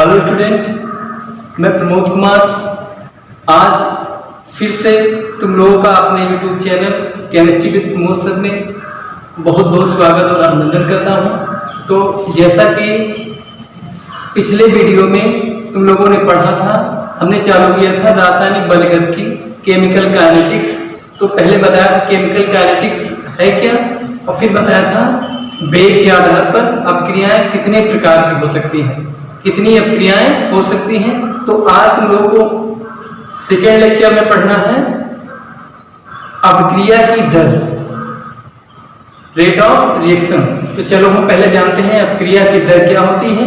Hello student, मैं प्रमोद कुमार आज फिर से तुम लोगों का अपने YouTube channel chemistry with Pramod sir में बहुत बहुत स्वागत और अभिनंदन करता हूँ। तो जैसा कि पिछले वीडियो में तुम लोगों ने पढ़ा था, हमने चालू किया था रासायनिक बलगत की केमिकल काइनेटिक्स। तो पहले बताया था केमिकल काइनेटिक्स है क्या, और फिर बताया था वेग के आधार पर अपक्रियाएं कितने प्रकार की हो सकती हैं, कितनी अपक्रियाएं हो सकती हैं। तो आज तुम लोगों को सेकेंड लेक्चर में पढ़ना है अपक्रिया की दर, रेट ऑफ रिएक्शन। तो चलो हम पहले जानते हैं अपक्रिया की दर क्या होती है।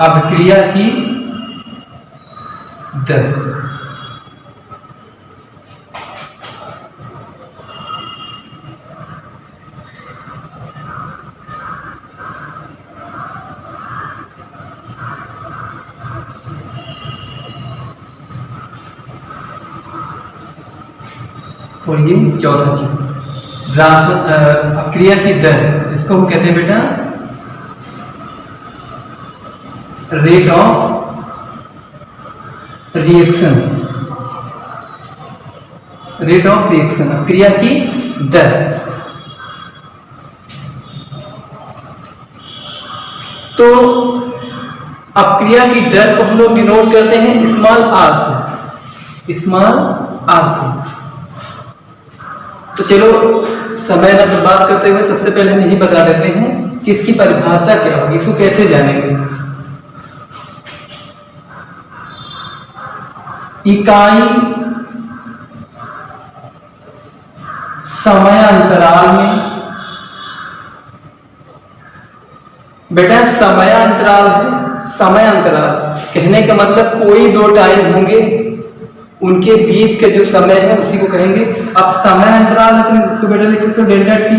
अपक्रिया की दर और ये चौथा चीज अपक्रिया की दर, इसको हम कहते हैं बेटा rate of reaction. Rate of reaction अपक्रिया की दर। तो अपक्रिया की दर को हम लोग डिनोट करते हैं स्मॉल आर से, स्मॉल आर से। तो चलो समय न बर्बाद करते हुए सबसे पहले हम यही बता देते हैं कि इसकी परिभाषा क्या होगी, इसको कैसे जानेंगे। इकाई समयांतराल में, बेटा समयांतराल है, समयांतराल कहने का मतलब कोई दो टाइम होंगे, उनके बीच के जो समय है उसी को कहेंगे। अब समय अंतराल है तो इसको बेटा लिख सकते हो डेल्टा टी,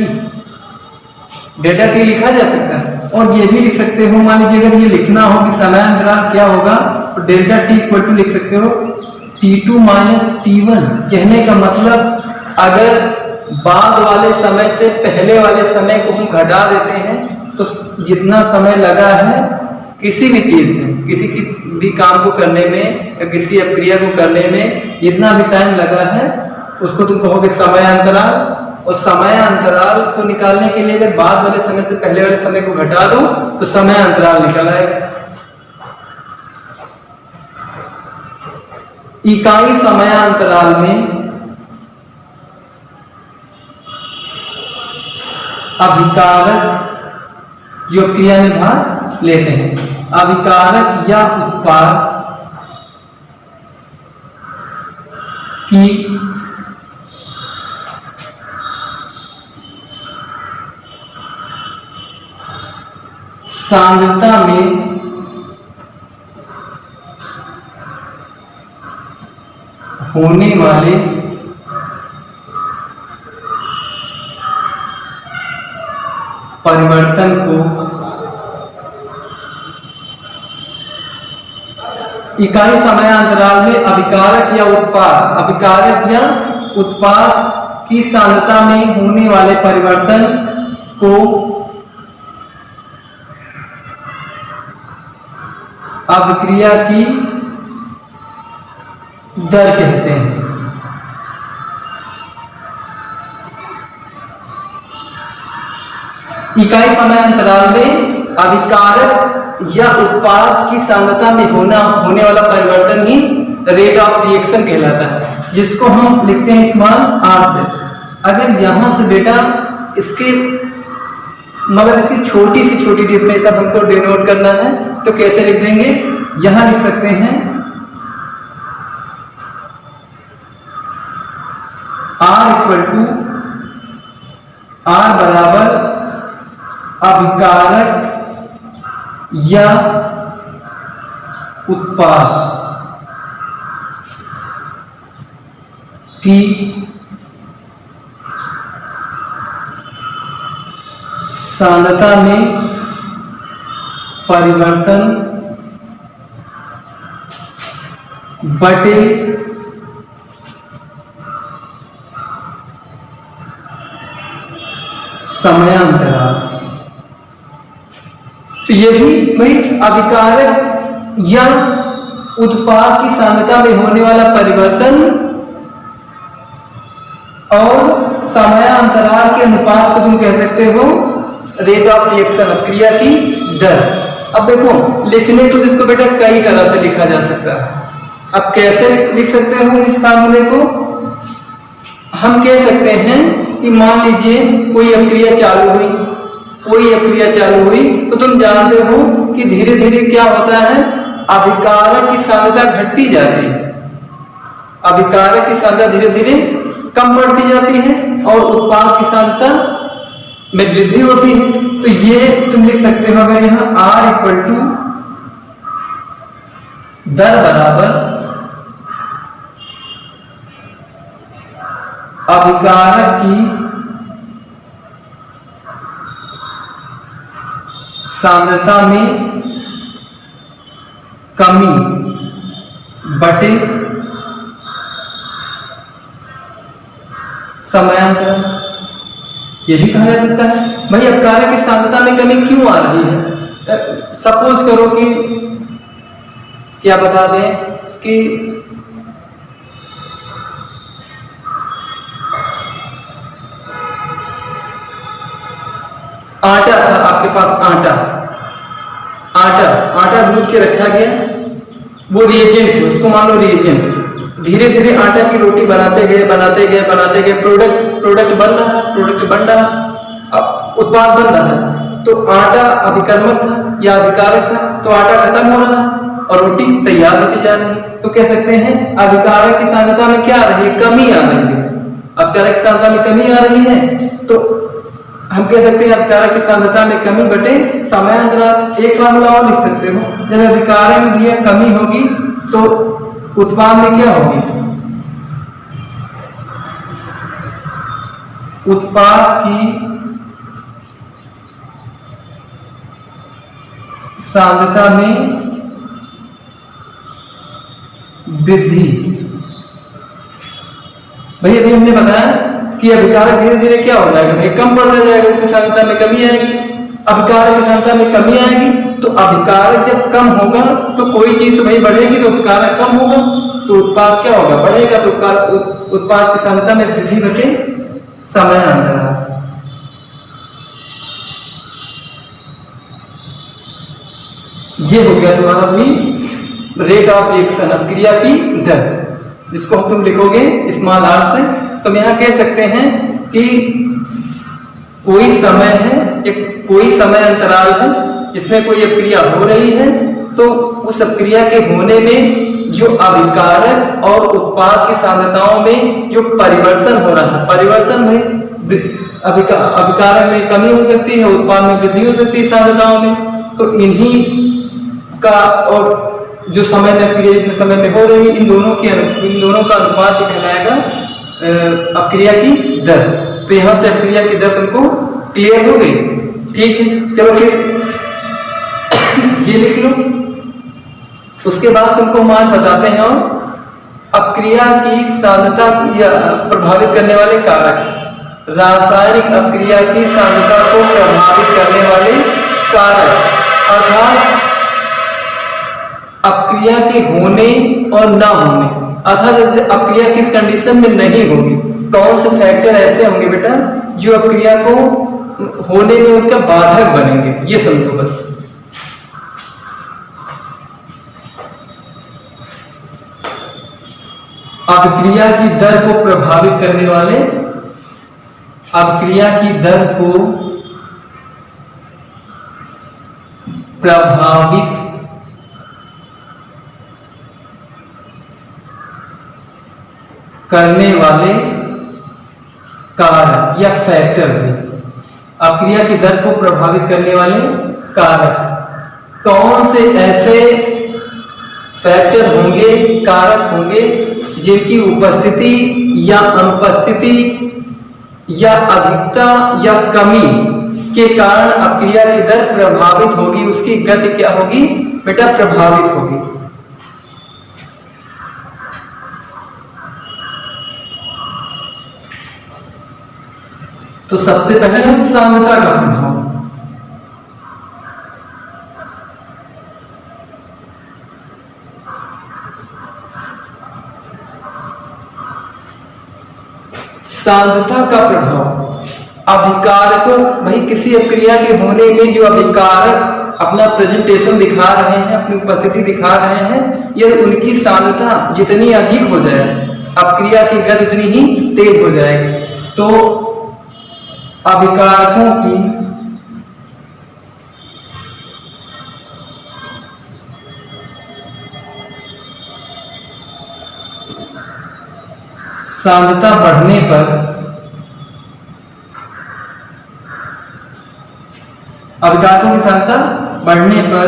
डेल्टा टी लिखा जा सकता है। और ये भी लिख सकते हो, मान लीजिए अगर ये लिखना हो कि समय अंतराल क्या होगा तो डेल्टा टी इक्वल टू लिख सकते हो T2 माइनस T1। कहने का मतलब अगर बाद वाले समय से पहले वाले समय को हम घटा देते हैं तो जितना समय लगा है किसी भी चीज में, किसी की भी काम को करने में या किसी अपक्रिया को करने में जितना भी टाइम लगा है उसको तुम कहोगे समय अंतराल। और समय अंतराल को निकालने के लिए अगर बाद वाले समय से पहले वाले समय को घटा दो तो समय अंतराल निकल आएगा। इकाई समयांतराल में अभिकारक जो क्रिया में भाग लेते हैं, अभिकारक या उत्पाद की सांद्रता में होने वाले परिवर्तन को इकाई समयांतराल में अभिकारक या उत्पाद, अभिकारक या उत्पाद की सांद्रता में होने वाले परिवर्तन को अभिक्रिया की दर कहते हैं। इकाई समयांतराल में अभिकारक या उत्पाद की सांद्रता में होने वाला परिवर्तन ही रेट ऑफ रिएक्शन कहलाता है, जिसको हम लिखते हैं स्मॉल आर से। अगर यहां से बेटा इसके मगर इसकी छोटी सी छोटी डिफरेंस अब हमको डिनोट करना है तो कैसे लिख देंगे, यहां लिख सकते हैं R इक्वल टू R बराबर अभिकारक या उत्पाद की सांद्रता में परिवर्तन बटे समयांतराल। तो ये भी भाई अभिकारक या उत्पाद की सांद्रता में होने वाला परिवर्तन और समयांतराल के अनुपात को तुम कह सकते हो रेट ऑफ रिएक्शन, अपक्रिया की दर। अब देखो लिखने को जिसको बेटा कई तरह से लिखा जा सकता है। अब कैसे लिख सकते हो इस फार्मूले को? हम कह सकते हैं कि मान लीजिए कोई अपक्रिया चालू हुई तो तुम जानते हो कि धीरे धीरे क्या होता है, अभिकारक की सांद्रता घटती जाती है, अभिकारक की सांद्रता धीरे धीरे कम पड़ती जाती है और उत्पाद की सांद्रता में वृद्धि होती है। तो ये तुम लिख सकते हो अगर यहां R इक्वल टू दर बराबर अभिकारक की सांद्रता में कमी बटे समयांतराल, ये भी कहा जा सकता है। भाई अपकारक की सांद्रता में कमी क्यों आ रही है? सपोज करो कि क्या बता दें कि आटा था आपके पास, आटा गूंथ के रखा गया, वो रिएजेंट है, उसको मान लो रिएजेंट। धीरे धीरे आटा की रोटी बनाते गए प्रोडक्ट बन रहा, अब उत्पाद बन रहा है। तो आटा अभिकर्मक था या अभिकारक था, तो आटा खत्म हो रहा है और रोटी तैयार होती जा रही है। तो कह सकते हैं अभिकारक की सांद्रता में क्या आ रही है, कमी आ रही है। अभिकारक की सांद्रता में कमी आ रही है तो हम कह सकते हैं अभिकारक की सांद्रता में कमी बटे समयांतराल। एक फार्मूला और लिख सकते हो, जब अभिकारक में दिया कमी होगी तो उत्पाद में क्या होगी, उत्पाद की सांद्रता में वृद्धि। भाई अभी हमने बताया कि अभिकारक धीरे धीरे क्या हो जाएगा, भाई कम पड़ता जाएगा, उसकी सांद्रता में कमी आएगी। अभिकारक की सांद्रता में कमी आएगी तो अभिकारक जब कम होगा तो कोई चीज तो भाई बढ़ेगी, तो अभिकारक कम होगा तो उत्पाद क्या होगा, बढ़ेगा। तो उत्पाद की सांद्रता में वृद्धि बटे समयांतराल। ये हो गया तुम्हारा भी रेट ऑफ रिएक्शन, अपक्रिया की दर, जिसको तुम लिखोगे स्मॉल r से। तुम यहाँ कह सकते हैं कि कोई समय है, एक कोई समय अंतराल है जिसमें कोई अपक्रिया हो रही है, तो उस अपक्रिया के होने में जो अभिकारक और उत्पाद की सांद्रताओं में जो परिवर्तन हो रहा है, परिवर्तन में अभिकारक में कमी हो सकती है, उत्पाद में वृद्धि हो सकती है सांद्रताओं में। तो इन्हीं का और जो समय में अपक्रिया जितने समय में हो रही है, इन दोनों का अनुपात कहलाएगा अपक्रिया की दर। तो यहां से अपक्रिया की दर तुमको क्लियर हो गई, ठीक है। चलो फिर ये लिख लो। उसके बाद तुमको हम आज बताते हैं अपक्रिया की सांद्रता या प्रभावित करने वाले कारक, रासायनिक अपक्रिया की सांद्रता को प्रभावित करने वाले कारक, अर्थात अपक्रिया के होने और ना होने, अर्थात अपक्रिया किस कंडीशन में नहीं होगी, कौन से फैक्टर ऐसे होंगे बेटा जो अपक्रिया को होने में उनका बाधक बनेंगे, ये समझो बस। अपक्रिया की दर को प्रभावित करने वाले, अपक्रिया की दर को प्रभावित करने वाले कारक या फैक्टर भी। अपक्रिया की दर को प्रभावित करने वाले कारक कौन से ऐसे फैक्टर होंगे, कारक होंगे जिनकी उपस्थिति या अनुपस्थिति या अधिकता या कमी के कारण अपक्रिया की दर प्रभावित होगी, उसकी गति क्या होगी बेटा, प्रभावित होगी। तो तो सबसे पहले हम सांद्रता का प्रभाव। सांद्रता का प्रभाव अभिकारकों, भाई किसी अभिक्रिया के होने में जो अभिकारक अपना प्रेजेंटेशन दिखा रहे हैं, अपनी उपस्थिति दिखा रहे हैं, यह उनकी सांद्रता जितनी अधिक हो जाए अभिक्रिया की गति उतनी ही तेज हो जाएगी। तो अभिकारकों की सांद्रता बढ़ने पर अभिकारकों की सांद्रता बढ़ने पर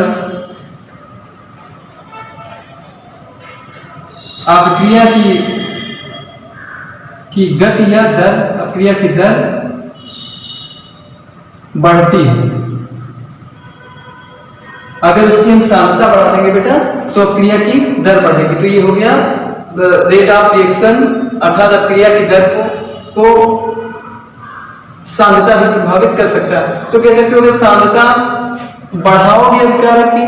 अभिक्रिया की गति या दर, अभिक्रिया की दर बढ़ती है। अगर उसकी हम सांद्रता बढ़ा देंगे बेटा तो अभिक्रिया की दर बढ़ेगी। तो ये हो गया रेट ऑफ रिएक्शन, अर्थात अभिक्रिया की दर को सांद्रता भी प्रभावित कर सकता है। तो कह सकते हो कि सांद्रता बढ़ाओगे अभिकारक की,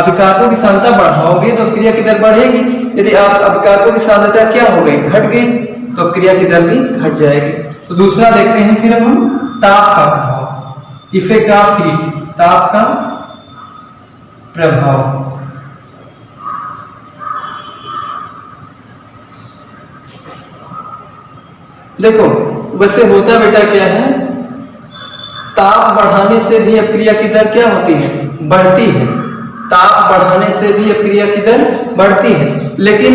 अभिकारकों की सांद्रता बढ़ाओगे तो अभिक्रिया की दर बढ़ेगी। यदि आप अभिकारकों की सांद्रता क्या हो गई, घट गई, तो अभिक्रिया की दर भी घट जाएगी। तो दूसरा देखते हैं फिर हम ताप का प्रभाव, इफेक्ट ऑफ हीट, ताप का प्रभाव। देखो वैसे होता बेटा क्या है, ताप बढ़ाने से भी अभिक्रिया की दर क्या होती है, बढ़ती है। ताप बढ़ाने से भी अभिक्रिया की दर बढ़ती है। लेकिन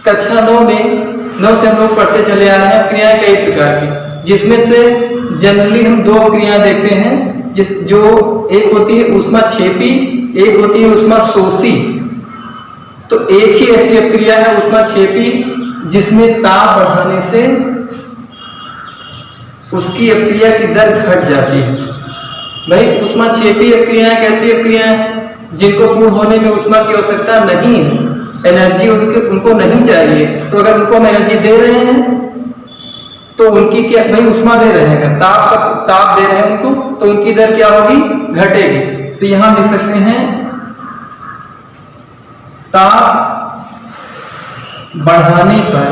कक्षा 9 से हम लोग पढ़ते चले आ रहे हैं अभिक्रियाएं कई प्रकार की, जिसमें से जनरली हम 2 अभिक्रियाएं देखते हैं, जो एक होती है ऊष्माक्षेपी, एक होती है ऊष्माशोषी। तो एक ही ऐसी अभिक्रिया है ऊष्माक्षेपी जिसमें ताप बढ़ाने से उसकी अभिक्रिया की दर घट जाती है। भाई ऊष्माक्षेपी अभिक्रियाएं कैसी अभिक्रियाएं हैं, जिनको पूर्ण होने में ऊष्मा की आवश्यकता नहीं है, एनर्जी उनको नहीं चाहिए। तो अगर उनको हम एनर्जी दे रहे हैं तो उनकी क्या, भाई ऊष्मा दे रहे हैं, ताप दे रहे हैं उनको, तो उनकी दर क्या होगी, घटेगी। तो यहां लिख सकते हैं ताप बढ़ाने पर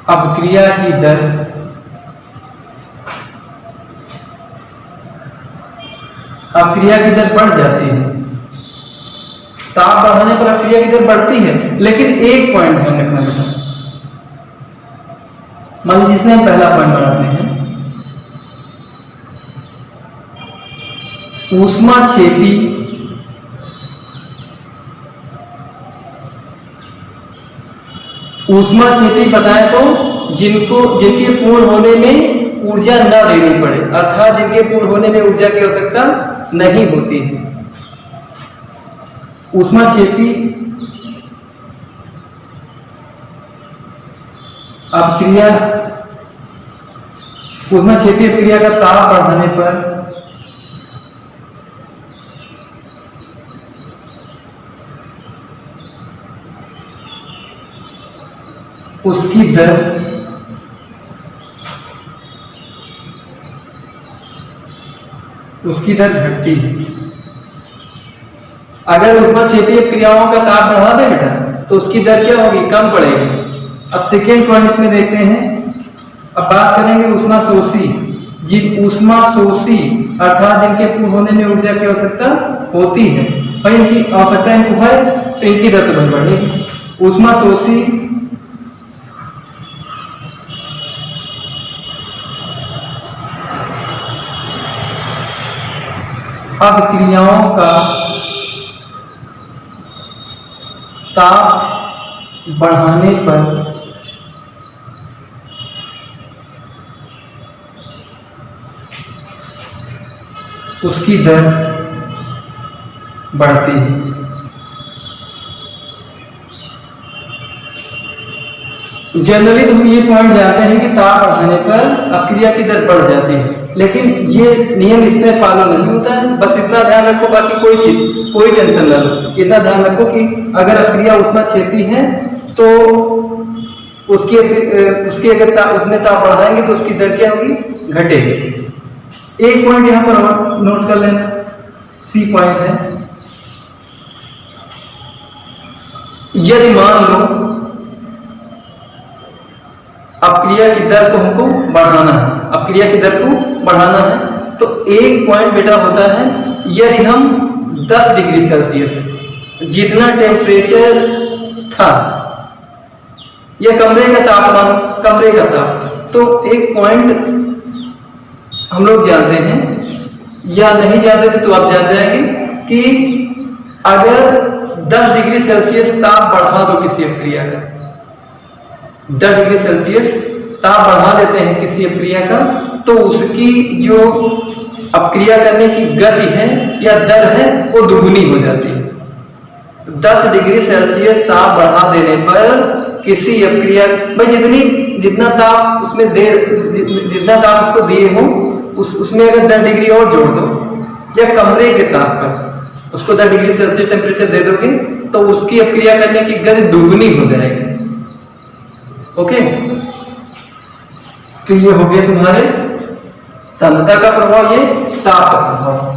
अभिक्रिया की दर बढ़ जाती है। ताप बढ़ाने पर अभिक्रिया की दर बढ़ती है, लेकिन एक पॉइंट ध्यान रखना बेटा। मान लीजिए जिसने हम पहला पॉइंट बनाते हैं, ऊष्माक्षेपी बताएं तो जिनके पूर्ण होने में ऊर्जा न देनी पड़े, अर्थात जिनके पूर्ण होने में ऊर्जा की आवश्यकता नहीं होती है। ऊष्माक्षेपी अभिक्रिया का ताप बढ़ाने पर उसकी दर घटती है। अगर ऊष्माक्षेपीय क्रियाओं का ताप बढ़ा दे बेटा तो उसकी दर क्या होगी, कम पड़ेगी। अब सेकेंड पॉइंट इसमें देखते हैं। अब बात करेंगे ऊष्माशोषी अर्थात जिनके पूर्ण होने में ऊर्जा की आवश्यकता होती है, और इनकी आवश्यकता इनको है तो इनकी दर तो बढ़ेगी। ऊष्माशोषी अभिक्रियाओं का ताप बढ़ाने पर उसकी दर बढ़ती है। जनरली तो हम ये पॉइंट जानते हैं कि ताप बढ़ाने पर अभिक्रिया की दर बढ़ जाती है, लेकिन ये नियम इसमें फॉलो नहीं होता है। बस इतना ध्यान रखो, बाकी कोई चीज कोई टेंशन ना लो। इतना ध्यान रखो कि अगर अक्रिया उष्मा छेदी है तो उसकी अगर उसमें ताप बढ़ाएंगे तो उसकी दर क्या होगी, घटेगी। एक पॉइंट यहाँ पर नोट कर लेना, सी पॉइंट है, यदि मान लो अपक्रिया की दर को हमको बढ़ाना है, अपक्रिया की दर को बढ़ाना है, तो एक पॉइंट बेटा होता है, यदि हम 10 डिग्री सेल्सियस जितना टेम्परेचर था या कमरे का तापमान, कमरे का ताप, तो एक पॉइंट हम लोग जानते हैं या नहीं जानते थे तो आप जान जाएंगे कि अगर 10 डिग्री सेल्सियस ताप बढ़ा दो किसी अपक्रिया का, 10 डिग्री सेल्सियस ताप बढ़ा देते हैं किसी अपक्रिया का, तो उसकी जो अपक्रिया करने की गति है या दर है वो दुगुनी हो जाती है। 10 डिग्री सेल्सियस ताप बढ़ा देने पर किसी अपक्रिया भाई जितना ताप उसमें जितना ताप उसको दिए हो उसमें अगर 10 डिग्री और जोड़ दो या कमरे के ताप पर उसको 10 डिग्री सेल्सियस टेम्परेचर दे दोगे तो उसकी अपक्रिया करने की गति दुगुनी हो जाएगी। ओके, तो ये हो गया तुम्हारे सांद्रता का प्रभाव, ये ताप का प्रभाव।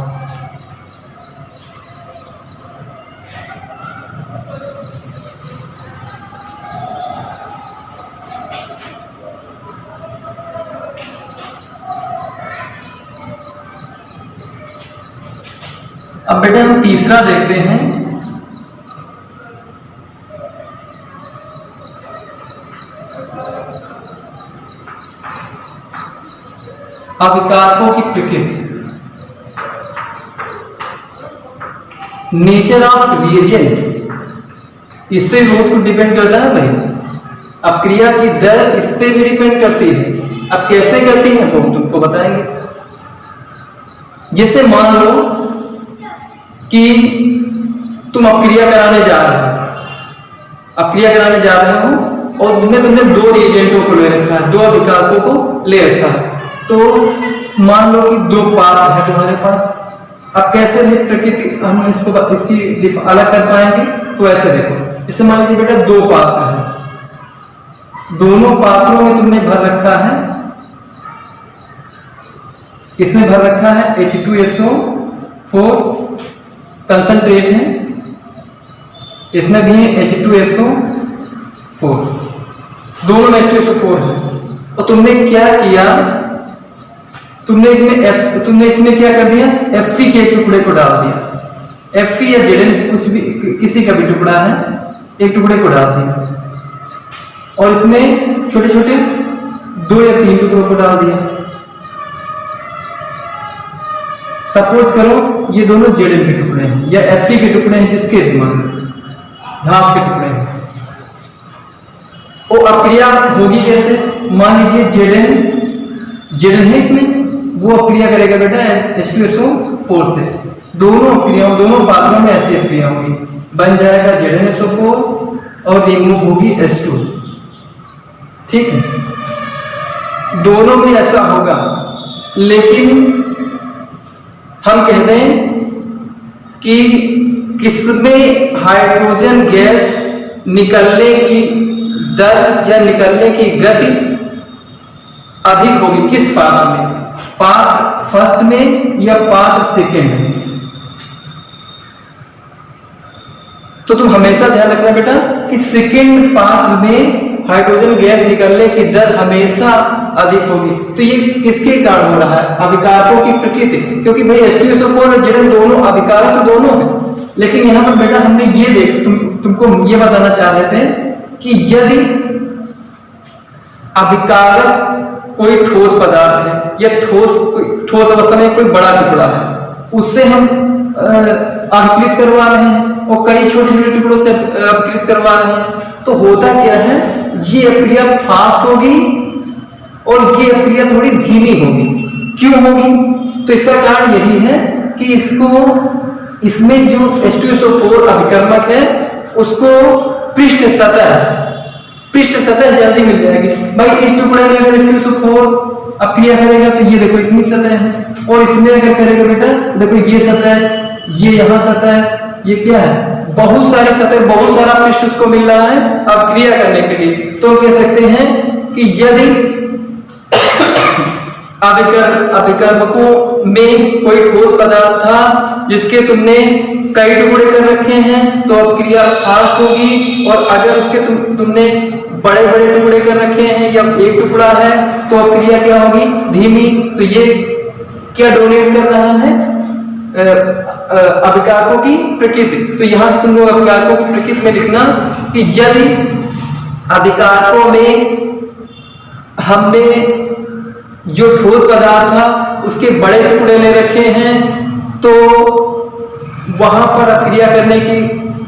अब बेटे हम तीसरा देखते हैं, अभिकारकों की प्रकृति, नेचर ऑफ रिएजेंट, इस पे बहुत कुछ डिपेंड करता है भाई। अपक्रिया की दर इस पे भी डिपेंड करती है। अब कैसे करती है वो तुमको बताएंगे। जैसे मान लो कि तुम अपक्रिया कराने जा रहे हो, अपक्रिया कराने जा रहे हो और उनमें तुमने 2 रिएजेंटों को ले रखा है, 2 अभिकारकों को ले रखा है, तो मान लो कि 2 पात्र है तुम्हारे पास। अब कैसे प्रकृति हम इसकी अलग कर पाएंगे, तो ऐसे देखो, जैसे मान लीजिए बेटा 2 पात्र हैं, दोनों पात्रों में तुमने भर रखा है, इसमें भर रखा है H2SO4 कंसंट्रेट है, इसमें भी है H2SO4, दोनों में H2SO4 है। और तुमने क्या किया, तुमने इसमें क्या कर दिया, Fe के टुकड़े को डाल दिया। Fe या Zn कुछ भी, किसी का भी टुकड़ा है, एक टुकड़े को डाल दिया और इसमें छोटे छोटे 2 या 3 टुकड़ों को डाल दिया। सपोज करो ये दोनों Zn के टुकड़े हैं या Fe के टुकड़े हैं, जिसके दिमाग में धाप के टुकड़े हैं। और अपक्रिया होगी कैसे, मान लीजिए Zn है इसमें, वो अपक्रिया करेगा बेटा H2SO4 से। दोनों पात्रों में ऐसी अपक्रिया होगी, बन जाएगा ZnSO4 और रिमूव होगी H2। ठीक है, दोनों में ऐसा होगा। लेकिन हम कह दें कि किसमें हाइड्रोजन गैस निकलने की दर या निकलने की गति अधिक होगी, किस पात्र में, पात्र फर्स्ट में या पात्र सेकेंड में। तो तुम हमेशा ध्यान रखना बेटा कि सेकेंड पात्र में हाइड्रोजन गैस निकलने की दर हमेशा अधिक होगी। तो ये किसके कारण हो रहा है, अभिकारकों की प्रकृति, क्योंकि भाई H2SO4 और Zn दोनों अभिकारक तो दोनों है। लेकिन यहाँ पर बेटा हमने ये देख तुमको ये बताना चाह रहे थे कि यदि अभिकारक कोई ठोस पदार्थ है या ठोस अवस्था में कोई बड़ा टुकड़ा है, उससे हम अपकृत करवा रहे हैं और कई छोटे छोटे टुकड़ों से अपकृत करवा रहे हैं, तो होता क्या है, ये अपक्रिया फास्ट होगी और ये अपक्रिया थोड़ी धीमी होगी। क्यों होगी, तो इसका कारण यही है कि इसमें जो H2SO4 अभिकर्मक है उसको पृष्ठ सतह जल्दी मिल जाएगी। भाई इस टुकड़े में अगर H2SO4 अब क्रिया करेगा तो ये देखो इतनी सतह है, और इसमें अगर करेगा बेटा देखो ये सतह है, ये यहाँ सतह है, ये क्या है बहुत सारी सतह, बहुत सारा पृष्ठ उसको मिल रहा है अब क्रिया करने के लिए। तो कह सकते हैं कि यदि अभिकर्मकों में कोई ठोस पदार्थ था जिसके तुमने कई टुकड़े कर रखे हैं तो अब क्रिया फास्ट होगी, और अगर उसके तुमने बड़े बड़े टुकड़े कर रखे हैं या एक टुकड़ा है तो अब क्रिया क्या होगी धीमी। तो ये क्या डोनेट कर रहा है अभिकारकों की प्रकृति। तो यहां से तुम लोग अभिकारकों की प्रकृति में लिखना कि यदि अभिकारकों में हमने जो ठोस पदार्थ था उसके बड़े टुकड़े ले रखे हैं तो वहां पर क्रिया करने की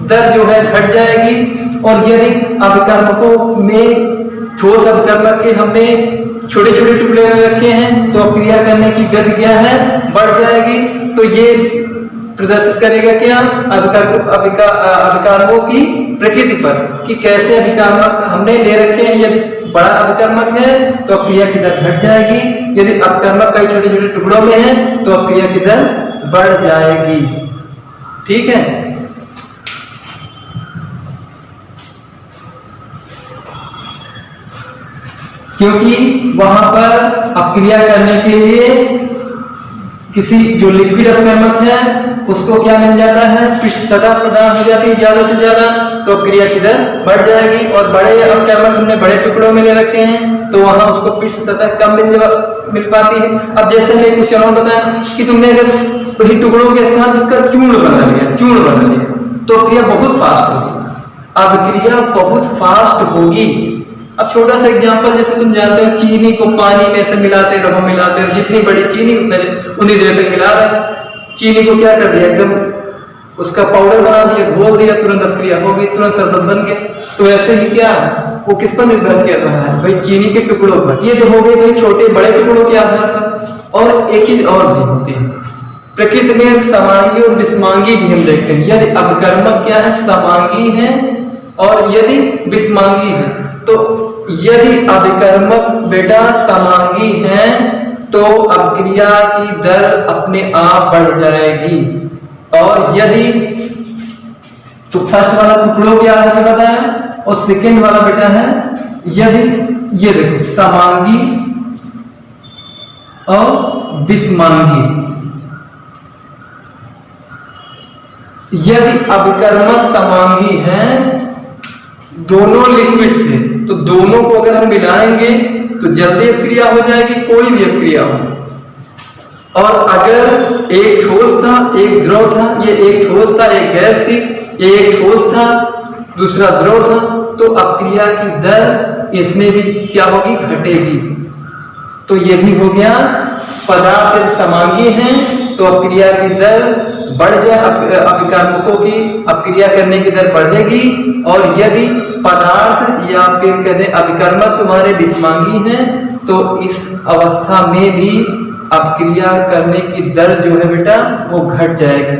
दर जो है घट जाएगी, और यदि अभिकर्मकों में ठोस अभिकर्मक के हमने छोटे छोटे टुकड़े ले रखे हैं तो क्रिया करने की गति क्या है बढ़ जाएगी। तो ये प्रदर्शित करेगा क्या अभिकर्मकों की प्रकृति पर कि कैसे अभिकर्मक हमने ले रखे हैं। यदि बड़ा अभिकर्मक है तो क्रिया की दर घट जाएगी, यदि अभिकर्मक कई छोटे छोटे टुकड़ों में है तो क्रिया की दर बढ़ जाएगी। ठीक है, क्योंकि वहां पर अपक्रिया करने के लिए किसी जो लिक्विड अपकर्मक है उसको क्या मिल जाता है पृष्ठ सतह प्रदान हो जाती है ज्यादा से ज्यादा, तो अपक्रिया की दर बढ़ जाएगी। और बड़े अपकर्मक हमने बड़े टुकड़ों में ले रखे हैं तो वहां उसको पृष्ठ सतह कम मिल पाती है। अब जैसे मैं क्वेश्चन और बताया कि तुमने अगर वही टुकड़ों के स्थान उसका चूर्ण बना लिया तो क्रिया बहुत फास्ट होगी, अब क्रिया बहुत फास्ट होगी। अब छोटा सा एग्जांपल, जैसे तुम जानते हो चीनी को पानी में ऐसे मिलाते रहो, जितनी बड़ी चीनी उतनी देर तक मिला रहे, चीनी को क्या कर दिया एकदम उसका पाउडर बना दिया, घोल दिया, तुरंत अपक्रिया हो गई, तुरंत शरबत बन गया। तो ऐसे ही क्या वो किस पर निर्भर कर रहा है भाई चीनी के टुकड़ों पर। ये तो हो गए भाई छोटे बड़े टुकड़ों के आधार पर। और एक चीज और भी होती है प्रकृति में, समांगी और विस्मांगी भी हम देखते हैं। यदि अपकर्मक क्या है समांगी है और यदि विस्मांगी है, तो यदि अभिकर्मक बेटा समांगी है तो अपक्रिया की दर अपने आप बढ़ जाएगी। और यदि तो फर्स्ट वाला टुकड़ों के आधार पर बताया और सेकंड वाला बेटा है यदि ये देखो समांगी और विस्मांगी। यदि अभिकर्मक समांगी है, दोनों लिक्विड थे तो दोनों को अगर हम मिलाएंगे तो जल्दी अपक्रिया हो जाएगी, कोई भी अपक्रिया हो। और अगर एक ठोस था एक द्रव था, ये एक ठोस था एक गैस थी, ये एक ठोस था दूसरा द्रव था, तो अपक्रिया की दर इसमें भी क्या होगी घटेगी। तो ये भी हो गया पदार्थ यदि समांगी हैं तो अपक्रिया की दर बढ़ जाए, अभिकर्मकों की अपक्रिया करने की दर बढ़ेगी। और यदि पदार्थ या फिर कहते अभिकर्मक तुम्हारे विस्मांगी हैं तो इस अवस्था में भी अपक्रिया करने की दर जो है बेटा वो घट जाएगी।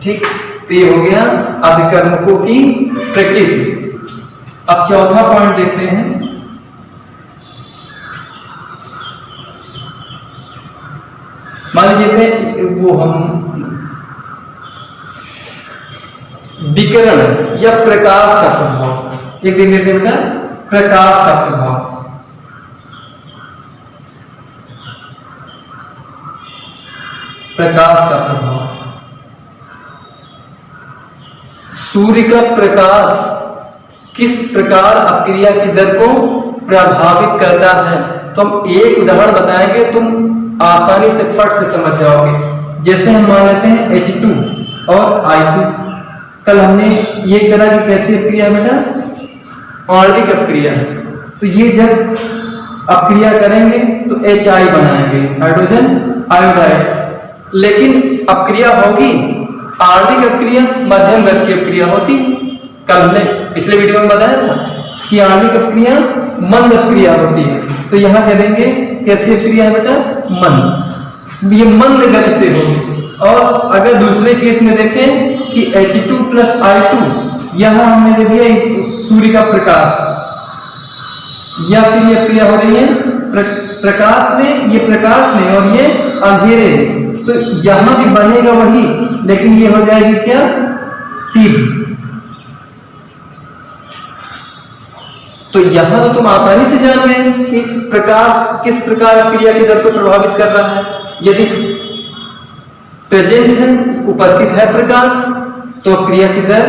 ठीक, तो ये हो गया अभिकर्मकों की प्रकृति। अब चौथा पॉइंट देखते हैं। मान लीजिए वो हम विकिरण या प्रकाश का प्रभाव एक देख लेते हैं बेटा, प्रकाश का प्रभाव। प्रकाश का प्रभाव, सूर्य का प्रकाश किस प्रकार अपक्रिया की दर को प्रभावित करता है। तो हम एक उदाहरण बताएंगे, तुम आसानी से फट से समझ जाओगे। जैसे हम मान लेते हैं H2 और I2। कल हमने ये करा कि कैसी अपक्रिया बेटा आणविक अपक्रिया। तो ये जब अपक्रिया करेंगे तो HI बनाएंगे, हाइड्रोजन आयोडाइड। लेकिन अपक्रिया होगी आणविक अपक्रिया मध्यम गति की अपक्रिया होती। कल हमने पिछले वीडियो में बताया था कि आणविक अपक्रिया मंद अपक्रिया होती है। तो यहां कह देंगे कैसी अपक्रिया है बेटा मंद, ये मंद गति से होगी। और अगर दूसरे केस में देखें कि H2 प्लस I2, यहां हमने दे दिया सूर्य का प्रकाश, या फिर ये अपक्रिया हो रही है प्रकाश में, ये प्रकाश में और ये अंधेरे में, तो यहां भी बनेगा वही, लेकिन ये हो जाएगी क्या, तीव्र। तो यहां तो तुम आसानी से जान गए कि प्रकाश किस प्रकार क्रिया के दर को प्रभावित कर रहा है। यदि प्रेजेंट है, उपस्थित है प्रकाश, तो क्रिया की दर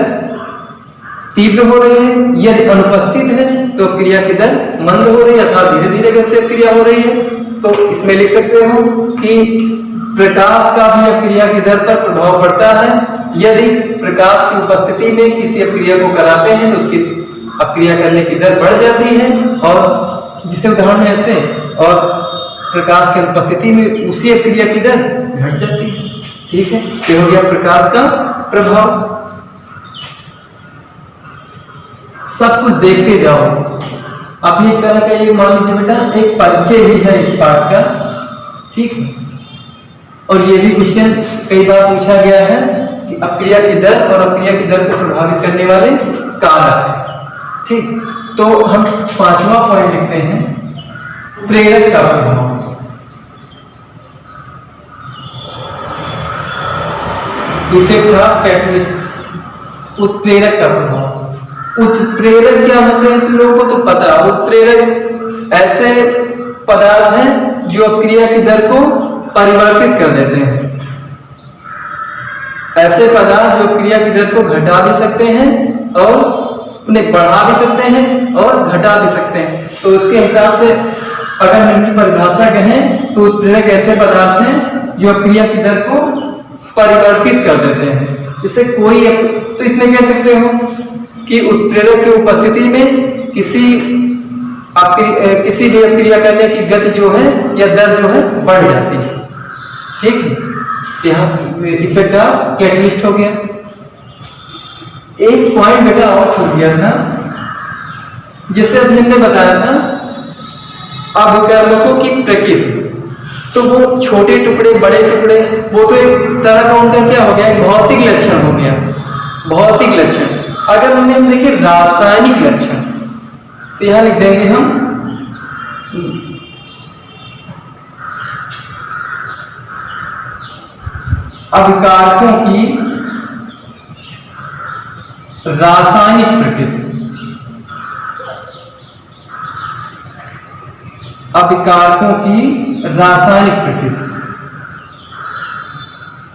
तीव्र हो रही है। यदि अनुपस्थित है तो क्रिया की दर मंद हो रही है अर्थात धीरे धीरे गति से क्रिया हो रही है। तो इसमें लिख सकते हो कि प्रकाश का भी अपक्रिया की दर पर प्रभाव पड़ता है। यदि प्रकाश की उपस्थिति में किसी अपक्रिया को कराते हैं तो उसकी अपक्रिया करने की दर बढ़ जाती है, और जिसे उदाहरण है ऐसे, और प्रकाश की उपस्थिति में उसी अपक्रिया की दर घट जाती है। ठीक है, ये हो गया प्रकाश का प्रभाव। सब कुछ देखते जाओ। अभी एक तरह का ये मान लीजिए बेटा एक परिचय ही है इस पाठ का, ठीक है। और ये भी क्वेश्चन कई बार पूछा गया है कि अपक्रिया की दर और अपक्रिया की दर को प्रभावित करने वाले कारक, ठीक। तो हम 5वां पॉइंट लिखते हैं, प्रेरक का प्रभाव। इफेक्ट ऑफ कैटलिस्ट, उत्प्रेरक का प्रभाव। उत्प्रेरक क्या होते हैं तुम लोगों को तो पता। उत्प्रेरक ऐसे पदार्थ हैं जो अपक्रिया की दर को परिवर्तित कर देते हैं। ऐसे पदार्थ जो क्रिया की दर को घटा भी सकते हैं और उन्हें बढ़ा भी सकते हैं और घटा भी सकते हैं। तो उसके हिसाब से अगर हम इनकी परिभाषा कहें तो उत्प्रेरक ऐसे पदार्थ हैं जो क्रिया की दर को परिवर्तित कर देते हैं। जैसे कोई, तो इसमें कह सकते हो कि उत्प्रेरक की उपस्थिति में किसी भी अपक्रिया करने की गति जो है या दर जो है बढ़ जाती है। ठीक है, यहाँ इफेक्ट ऑफ कैटलिस्ट हो गया। एक पॉइंट बेटा और छूट गया था, जैसे अभी हमने बताया था अभिकर्मकों की प्रकृति। तो वो छोटे टुकड़े बड़े टुकड़े, वो तो एक तरह का उनका क्या हो गया, भौतिक लक्षण हो गया। भौतिक लक्षण अगर हम देखें रासायनिक लक्षण, तो यहां लिख देंगे हम अभिकारकों की रासायनिक प्रकृति। अभिकारकों की रासायनिक प्रकृति,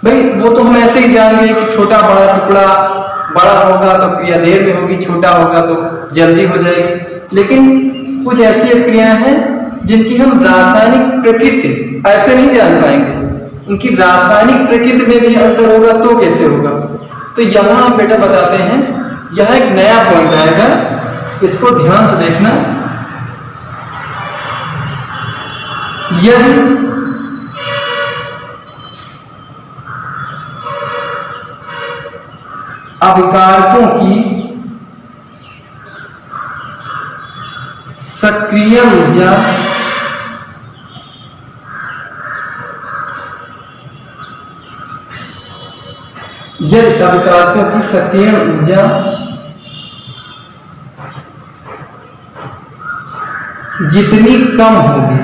भाई वो तो हम ऐसे ही जान गए कि छोटा बड़ा टुकड़ा, बड़ा होगा तो क्रिया देर में होगी, छोटा होगा तो जल्दी हो जाएगी। लेकिन कुछ ऐसी क्रियाएं हैं जिनकी हम रासायनिक प्रकृति ऐसे नहीं जान पाएंगे, उनकी रासायनिक प्रकृति में भी अंतर होगा तो कैसे होगा। तो यहां हम बेटा बताते हैं, यह एक नया पॉइंट आएगा, इसको ध्यान से देखना। यदि अभिकारकों की सक्रिय ऊर्जा यदि अभिकारकों की सक्रिय ऊर्जा जितनी कम होगी,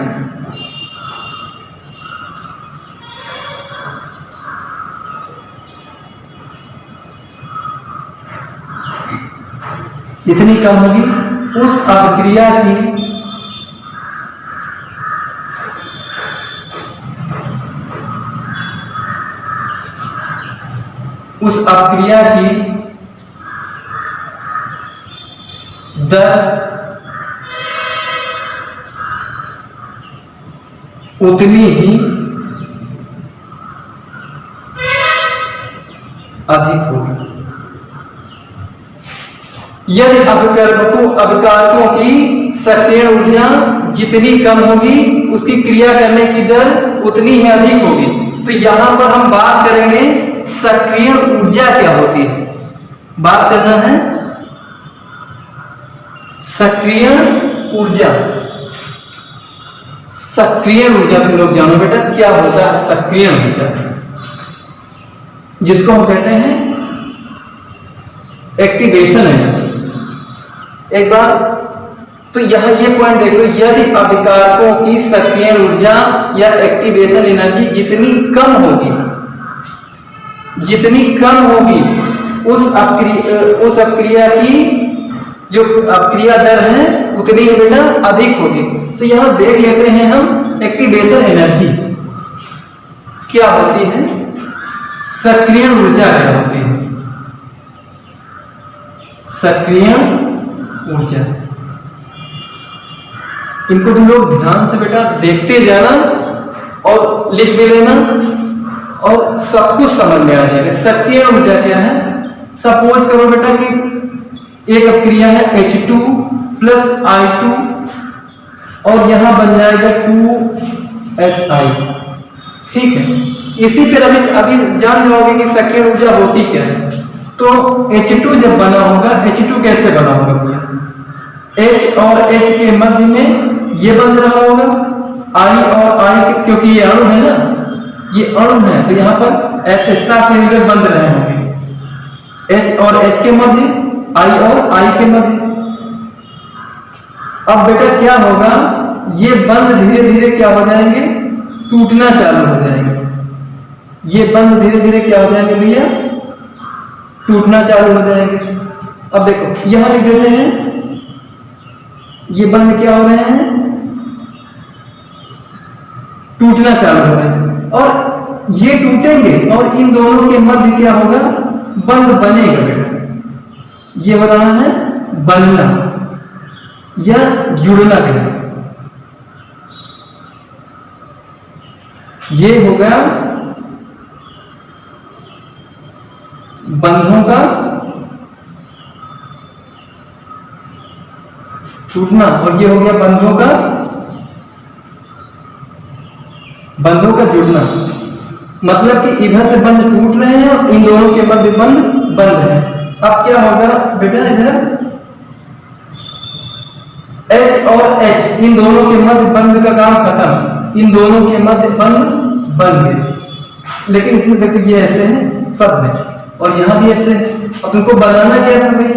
जितनी कम होगी उस अभिक्रिया की दर उतनी ही अधिक होगी। यदि अभिकारकों की सक्रिय ऊर्जा जितनी कम होगी उसकी क्रिया करने की दर उतनी ही अधिक होगी। तो यहां पर हम बात करेंगे सक्रिय ऊर्जा क्या होती है, बात करना है सक्रिय ऊर्जा। सक्रिय ऊर्जा तुम लोग जानो बेटा क्या होता है सक्रिय ऊर्जा, जिसको हम कहते हैं एक्टिवेशन एनर्जी। एक बार तो यहाँ ये पॉइंट देख लो, यदि अभिकारकों की सक्रिय ऊर्जा या एक्टिवेशन एनर्जी जितनी कम होगी उस अपक्रिया की जो अपक्रिया दर है उतनी ही बेटा अधिक होगी। तो यहाँ देख लेते हैं हम एक्टिवेशन एनर्जी क्या होती है, सक्रिय ऊर्जा क्या होती है। सक्रिय ऊर्जा, इनको तुम लोग ध्यान से बेटा देखते जाना और लिख भी लेना और सब कुछ समझ में आ जाएगा। सक्रिय ऊर्जा क्या है, सपोज करो बेटा कि एक अपक्रिया है H2 प्लस I2 और यहां बन जाएगा 2HI, ठीक है। इसी तरह अभी जान जाओगे कि सक्रिय ऊर्जा होती क्या है। तो H2 जब बना होगा, H2 कैसे बना होगा भैया, H और H के मध्य में ये बंध रहा होगा, I और I क्योंकि ये अणु है ना, ये अणु है तो यहाँ पर ऐसे साथ संयोजक बंध रहे होंगे, H और H के मध्य, I और I के मध्य। अब बेटा क्या होगा, ये बंध धीरे धीरे क्या हो जाएंगे, टूटना चालू हो जाएंगे। ये बंध धीरे धीरे क्या हो जाएंगे भैया, टूटना चालू हो जाएंगे। अब देखो यहां लिख देते हैं, ये बंध क्या हो रहे हैं, टूटना चालू हो रहे हैं और ये टूटेंगे और इन दोनों के मध्य क्या होगा, बंध बनेगा बेटा। ये हो रहा है बनना या जुड़ना बेटा, ये होगा बंधों का टूटना और ये हो गया बंधों का जुड़ना। मतलब कि इधर से बंध टूट रहे हैं और इन दोनों के मध्य बंध बंद है। अब क्या होगा बेटा, इधर H और H इन दोनों के मध्य बंध का काम खत्म, इन दोनों के मध्य बंध बन गए। लेकिन इसमें देखो ये ऐसे है सब में और यहाँ भी ऐसे। अब तुमको बनाना क्या था भाई,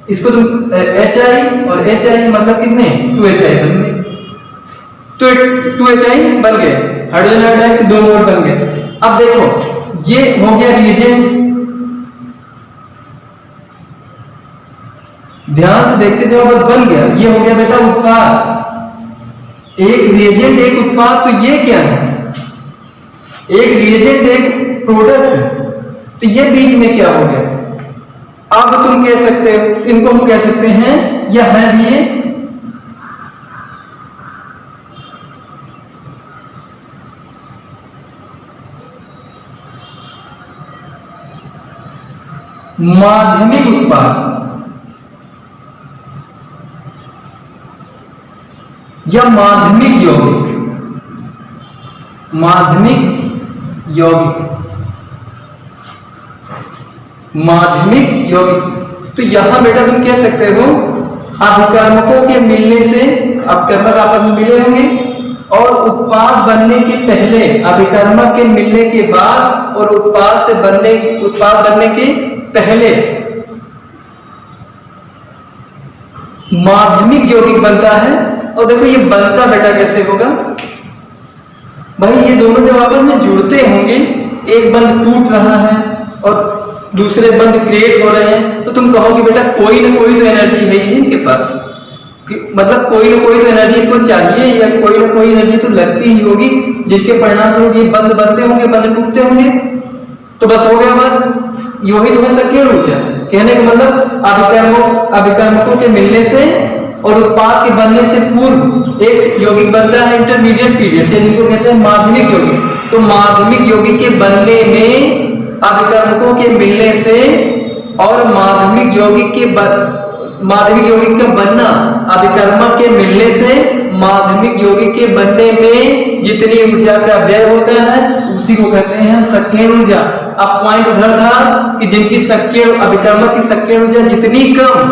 इसको तुम HI और HI मतलब कितने 2HI बन गए, तो 2HI बन गए, हाइड्रोजन आयोडाइड के 2 मोल बन गए। अब देखो ये हो गया रिएजेंट, ध्यान से देखते जाओ बस बन गया। ये हो गया बेटा उत्पाद, एक रिएजेंट एक उत्पाद। तो ये क्या है, एक रिएजेंट एक प्रोडक्ट, तो ये बीच में क्या हो गया। अब तुम कह सकते हो, इनको हम कह सकते हैं या है भी ये माध्यमिक उत्पाद या माध्यमिक यौगिक, माध्यमिक यौगिक, माध्यमिक यौगिक। तो यहां बेटा तुम कह सकते हो अभिकर्मकों के मिलने से, अपकर्मक आपस में मिले होंगे और उत्पाद बनने के पहले, अभिकर्मक के मिलने के बाद और उत्पाद बनने के पहले माध्यमिक यौगिक बनता है। और देखो ये बनता बेटा कैसे होगा भाई, ये दोनों जब आपस में जुड़ते होंगे, एक बंध टूट रहा है और दूसरे बंध क्रिएट हो रहे हैं, तो तुम कहोगे बेटा कोई ना कोई तो एनर्जी है ही इनके पास, मतलब कोई ना कोई तो एनर्जी इनको चाहिए या कोई ना कोई एनर्जी तो लगती ही होगी, जिनके परिणाम स्वरूप ये बंध बनते होंगे, बंध टूटते होंगे। तो बस हो गया बात, यही तुम्हें सक्रिय ऊर्जा कहने का मतलब अभिकर्मकों के मिलने से और उत्पाद के बनने से पूर्व एक यौगिक बनता है इंटरमीडिएट पीरियड से, जिनको कहते हैं माध्यमिक यौगिक। तो माध्यमिक यौगिक के बनने में, अभिकर्मकों के मिलने से और माध्यमिक यौगिक का बनना, अभिकर्मक के मिलने से माध्यमिक यौगिक के बनने में जितनी ऊर्जा का व्यय होता है उसी को कहते हैं हम सक्रिय ऊर्जा। अब पॉइंट उधर था कि जिनकी अभिकर्मक की सक्रिय ऊर्जा जितनी कम,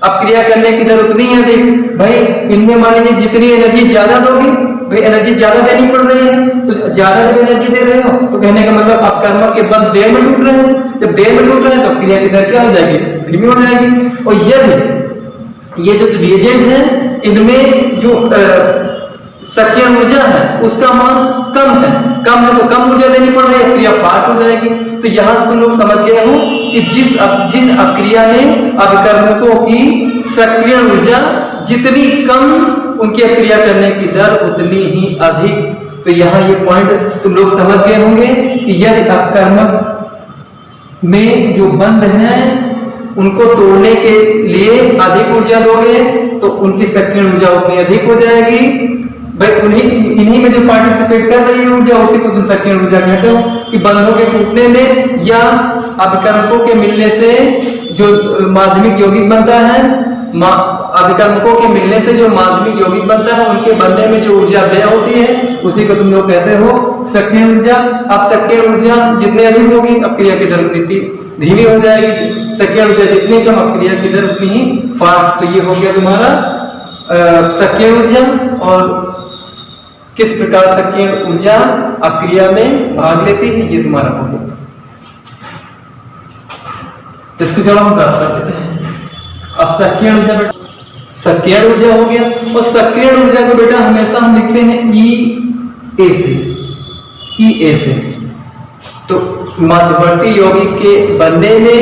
अपक्रिया करने की दर उतनी है अधिक। भाई इनमें मान लीजिए जितनी एनर्जी ज्यादा दोगे, भाई एनर्जी ज्यादा देनी पड़ रही है, तो ज्यादा जब एनर्जी दे रहे हो तो कहने का मतलब अपकर्मक के बंध देर में टूट रहे हैं। जब देर में टूट रहे हैं तो अपक्रिया की दर क्या हो जाएगी, धीमी हो जाएगी। और यदि ये जो रिएजेंट है इनमें जो सक्रिय ऊर्जा है उसका मान कम है तो कम ऊर्जा देनी पड़ रही है, अक्रिया फास्ट हो जाएगी। तो यहां से तुम लोग समझ गए हो कि जिन अक्रिया में अभिकर्मकों की सक्रिय ऊर्जा जितनी कम उनकी अक्रिया करने की दर उतनी ही अधिक। तो यहाँ ये पॉइंट तुम लोग समझ गए होंगे कि यदि अपकर्मक में जो बंध हैं उनको तोड़ने के लिए अधिक ऊर्जा दोगे तो उनकी सक्रिय ऊर्जा उतनी अधिक हो जाएगी। भाई इन्हीं में जो पार्टिसिपेट कर रही है ऊर्जा उसी को तुम सक्रिय ऊर्जा कहते हो। कि बंधों के टूटने में या अभिकर्मकों के मिलने से जो माध्यमिक यौगिक बनता है, अभिकर्मकों के मिलने से जो माध्यमिक यौगिक बनता है उनके बनने में जो ऊर्जा व्यय होती है उसी को तुम लोग कहते हो सक्रिय ऊर्जा। अब सक्रिय ऊर्जा जितनी अधिक होगी अपक्रिया की दर उतनी धीमी हो जाएगी, सक्रिय ऊर्जा जितनी कम अपक्रिया की दर उतनी ही फास्ट। तो ये हो गया तुम्हारा सक्रिय ऊर्जा और किस प्रकार सक्रिय ऊर्जा अपक्रिया में भाग लेती है, ये तुम्हारा हो गया। तो इसको चलो हम प्राप्त कर देते हैं। अब सक्रिय ऊर्जा बेटा सक्रिय ऊर्जा हो गया और सक्रिय ऊर्जा को बेटा हमेशा हम लिखते हैं ई ए से। तो मध्यवर्ती यौगिक के बनने में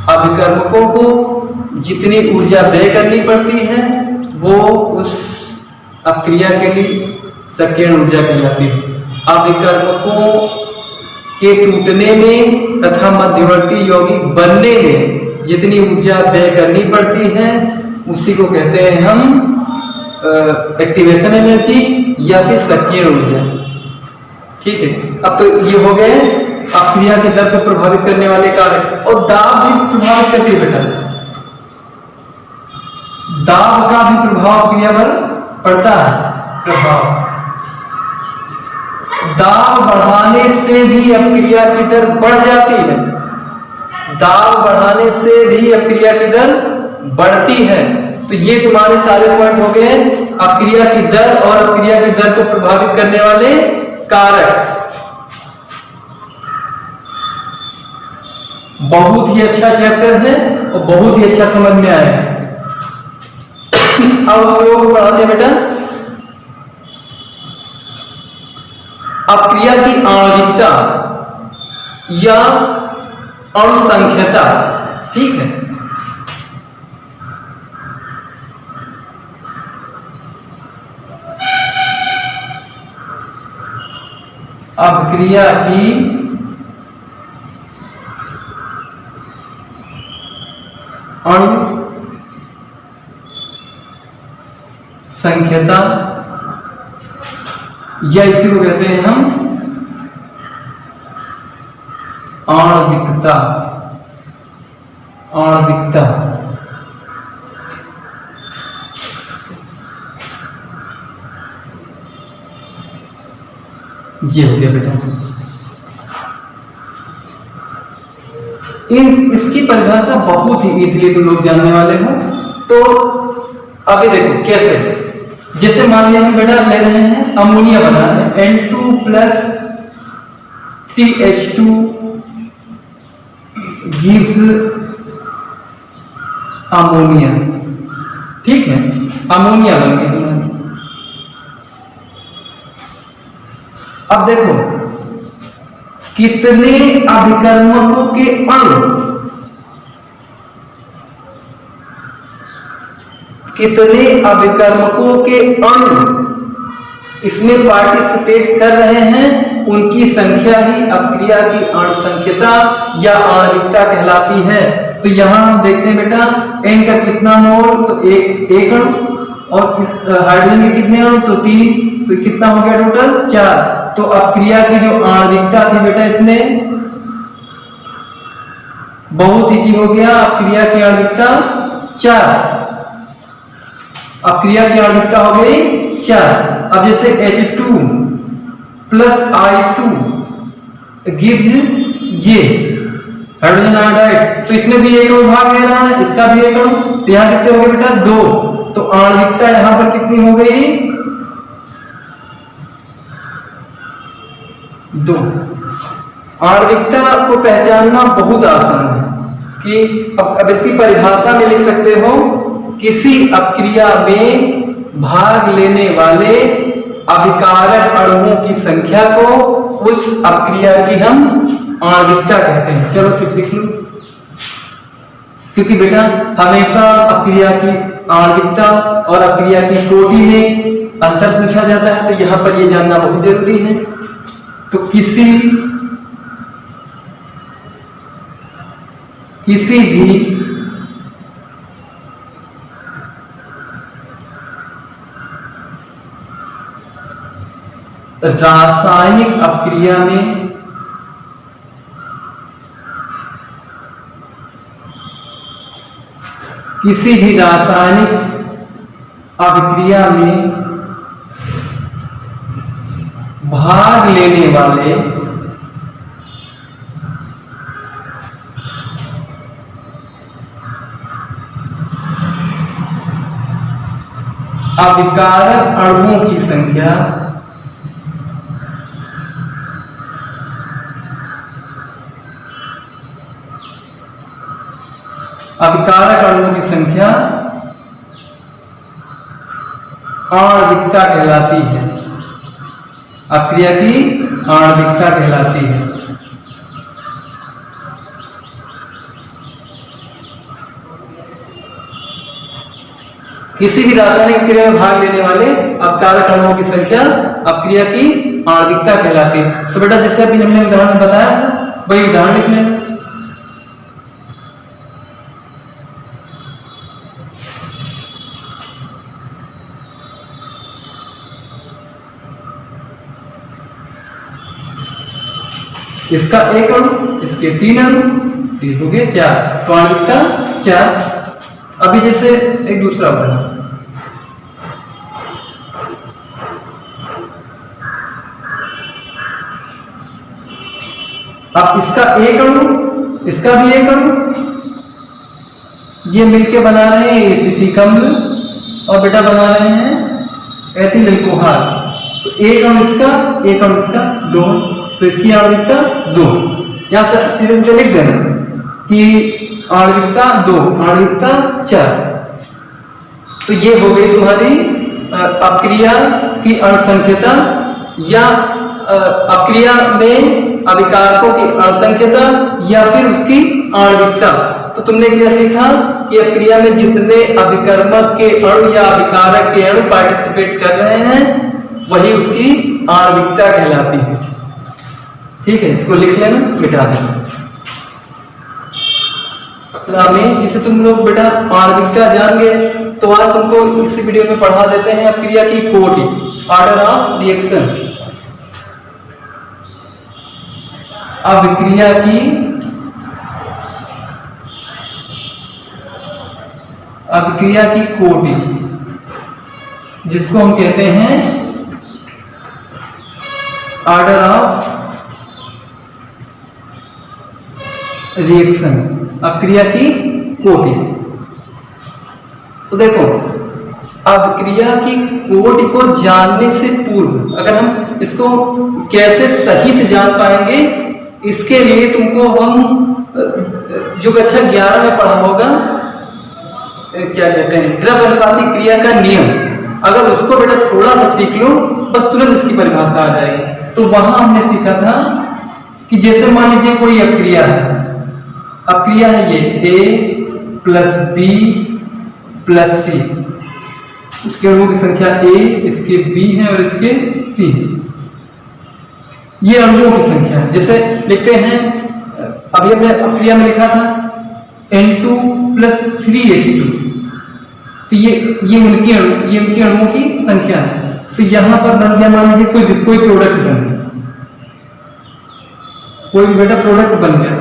अभिकर्मकों को जितनी ऊर्जा व्यय करनी पड़ती है वो उस अपक्रिया के लिए सक्रिय ऊर्जा कहलाती है। अभिकर्मकों के टूटने में तथा मध्यवर्ती यौगिक बनने में जितनी ऊर्जा व्यय करनी पड़ती है उसी को कहते हैं हम एक्टिवेशन एनर्जी या फिर सक्रिय ऊर्जा। ठीक है, अब तो ये हो गए अपक्रिया की दर को प्रभावित करने वाले कारक। और दाब भी प्रभावित करती है बेटा, दाब का भी प्रभाव अपक्रिया पर पड़ता है। प्रभाव दाब बढ़ाने से भी अपक्रिया की दर बढ़ जाती है, दाब बढ़ाने से भी अपक्रिया की दर बढ़ती है। तो ये तुम्हारे सारे पॉइंट हो गए अपक्रिया की दर और अपक्रिया की दर को प्रभावित करने वाले कारक। बहुत ही अच्छा चैप्टर है और बहुत ही अच्छा समझ में आया है। अब हम लोग पढ़ाते हैं बेटा अपक्रिया की आणविकता या अणुसंख्यता। ठीक है, अपक्रिया की अणुसंख्यता या इसी को कहते हैं हम आणविकता। आणविकता ये हो गया बेटा। इसकी परिभाषा बहुत ही इजीली तुम लोग जानने वाले हो। तो अभी देखो कैसे, जैसे मान लिया हम बेटा ले रहे हैं अमोनिया बना रहे हैं N2+3H2 gives अमोनिया। ठीक है, अमोनिया बन गई तुम्हारी। अब देखो कितने अभिकर्मकों के अणु, कितने अभिकर्मकों के अणु इसमें पार्टिसिपेट कर रहे हैं उनकी संख्या ही अपक्रिया की अणुसंख्यता या आणविकता कहलाती है। तो यहां हम देखते हैं बेटा N का कितना मोल, तो एक अणु, और इस हाइड्रोजन के कितने अणु, तो 3, तो कितना हो गया टोटल 4। तो अपक्रिया की जो आणविकता थी बेटा इसमें बहुत इजी हो गया, अपक्रिया की आणविकता 4, अपक्रिया की आणविकता हो गई 4। अब जैसे H2+I2 gives ये हाइड्रोजन आयोडाइड, तो इसमें भी एक अणु भाग ले रहा है, इसका भी एक अणु, तो यहाँ कितने हो गए बेटा 2। तो आणविकता यहां पर कितनी हो गई 2। आणविकता को पहचानना बहुत आसान है कि अब इसकी परिभाषा में लिख सकते हो किसी अपक्रिया में भाग लेने वाले अभिकारक अणुओं की संख्या को उस अपक्रिया की हम आणविकता कहते हैं। चलो फिर लिख लो, क्योंकि बेटा हमेशा अपक्रिया की आणविकता और अपक्रिया की कोटि में अंतर पूछा जाता है, तो यहां पर यह जानना बहुत जरूरी है। तो किसी भी रासायनिक अपक्रिया में किसी भी रासायनिक अभिक्रिया में भाग लेने वाले अभिकारक अणुओं की संख्या अभिकारक अणुओं की संख्या आणविकता कहलाती है। अपक्रिया की आणविकता कहलाती है। किसी भी रासायनिक क्रिया में भाग लेने वाले अपकारक अणुओं की संख्या अपक्रिया की आणविकता कहलाती है। तो बेटा जैसे अभी हमने उदाहरण में बताया था वही उदाहरण लिख लेना। इसका एक अणु, इसके 3 अणु, ये हो गए 4, तो आणविकता 4। अभी जैसे एक दूसरा उदाहरण, अब इसका एक अणु, इसका भी एक अणु, ये मिलके बना रहे हैं एसिटिक अम्ल और बेटा बना रहे हैं एथिल अल्कोहल। तो एक अणु इसका, एक अणु इसका, 2, तो इसकी आणविकता 2। यहां से सीधे सीधे लिख देना कि आणविकता 2, आणविकता 4। तो ये हो गई तुम्हारी अपक्रिया की अणुसंख्यता या अपक्रिया में अभिकारकों की अणुसंख्यता या फिर उसकी आणविकता। तो तुमने क्या सीखा कि अपक्रिया में जितने अभिकर्मक के अणु या अभिकारक के अणु पार्टिसिपेट कर रहे हैं वही उसकी आणविकता कहलाती है। ठीक है, इसको लिख लेना, मिटा देना। में इसे तुम लोग बेटा आणविकता जान गए, तो आज तुमको इसी वीडियो में पढ़ा देते हैं अपक्रिया की कोटि, ऑर्डर ऑफ रिएक्शन। अपक्रिया की कोटि, जिसको हम कहते हैं ऑर्डर ऑफ रिएक्शन, अपक्रिया की कोटि। तो देखो अपक्रिया की कोटि को जानने से पूर्व अगर हम इसको कैसे सही से जान पाएंगे, इसके लिए तुमको हम जो कक्षा 11 में पढ़ा होगा क्या कहते हैं द्रव अनुपाती क्रिया का नियम, अगर उसको बेटा थोड़ा सा सीख लो बस तुरंत इसकी परिभाषा आ जाएगी। तो वहां हमने सीखा था कि जैसे मान लीजिए कोई अपक्रिया है, अपक्रिया है ये A plus B plus C, इसके अणुओं की संख्या A, इसके B है और इसके C है। ये अणुओं की संख्या जैसे लिखते हैं, अभी हमने अपक्रिया में लिखा था N2 प्लस 3H2, तो ये उनकी अणुओं की संख्या है। तो यहां पर बन गया मान लीजिए कोई प्रोडक्ट बन गया, कोई बेटा प्रोडक्ट बन गया।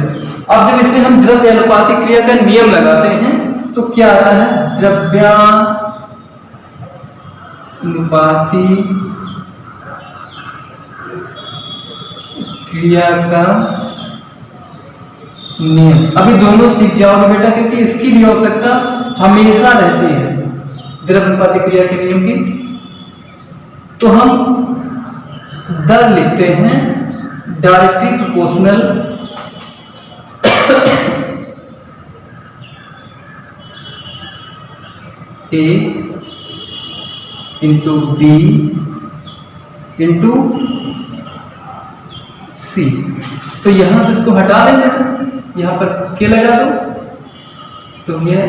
अब जब इसमें हम द्रव्य अनुपाती क्रिया का नियम लगाते हैं तो क्या आता है, द्रव्यानुपाती क्रिया का नियम। अभी दोनों सीख जाओगे बेटा, क्योंकि इसकी भी आवश्यकता हमेशा रहती है द्रव्यानुपाती क्रिया के नियम की। तो हम दर लिखते हैं directly proportional A into B into C। तो यहां से इसको हटा दें बेटा, यहां पर K लगा दो तो ये,